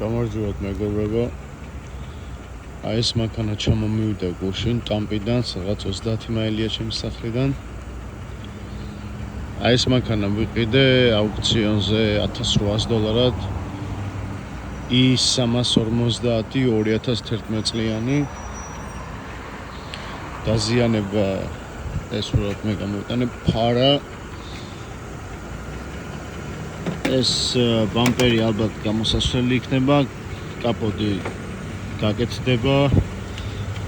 გამარჯობათ მეგობრებო. აი ეს მანქანა ჩამომივიდა გუშინ ტამპიდან, რაღაც 30 მაილია ჩემს სახლიდან. აი ეს მანქანა ვიყიდე აუქციონზე $1800 i350 2011 წლიანი. დაზიანება ეს უბრალოდ მე გამოვიტანე ფარა. ეს ბამპერი ალბათ გამოსასვლელი იქნება, კაპოტი გაკეთდება,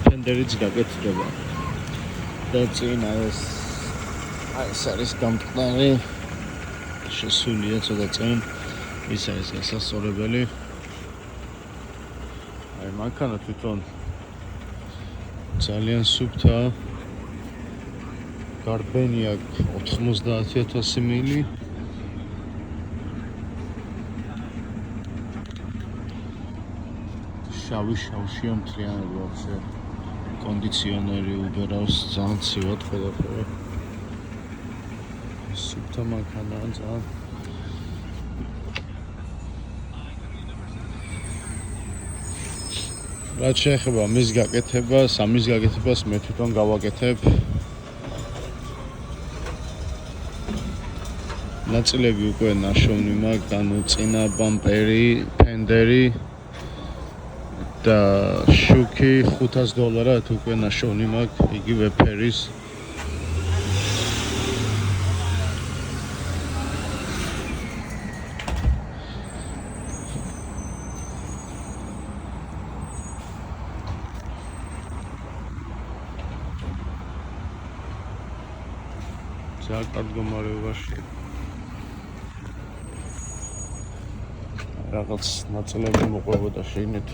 ფენდერიც გაკეთდება. და წინა ეს არის გამტყნარი, შესულია ცოტა წინ, ის არის გასასწორებელი. აი მანქანა თვითონ ძალიან სუფთაა. გარბენი აქვს 90,000 მილი. შავშია მთლიანად ვაფშე. კონდიციონერი უბერავს ძალიან ცივად ყველაფერი. სუფთა მანქანაა ძალიან. რაც შეეხება მის გაკეთებას, ამის გაკეთებას მე თვითონ გავაკეთებ. ნაწილები უკვე ნაშოვნი მაქვს, ანუ წინა ბამპერი, ფენდერი და შუქი $500 უკვე ნაშოვნი მაქვს, იგივე ფერის. ძალიან კარგ მდგომარეობაში. რაღაც ნაწილები მოყვებოდა შეინეთ.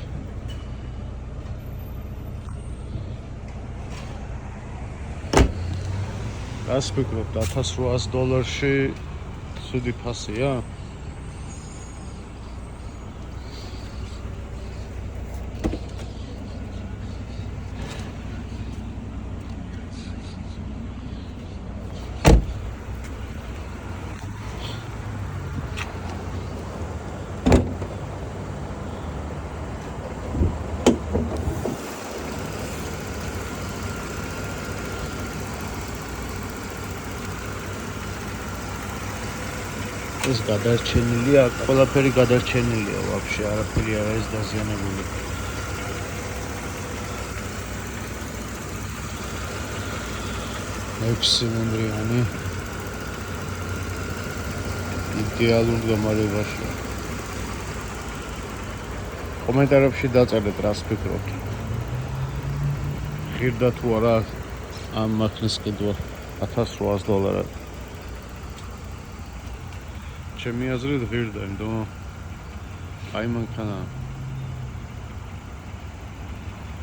რას ფიქრობთ, $1800-ში ცუდი ფასია? ეს გადარჩენილია, ყველაფერი გადარჩენილია, ვაფშე არაფერი არ არის დაზიანებული. ექსცელენტი, იდეალურ მდგომარეობაში. კომენტარებში დაწერეთ რას ფიქრობთ. ღირდა თუ არა ამ მანქანის ყიდვა $1800. ჩემი აზრით ღირდა, იმიტომ აი მანქანა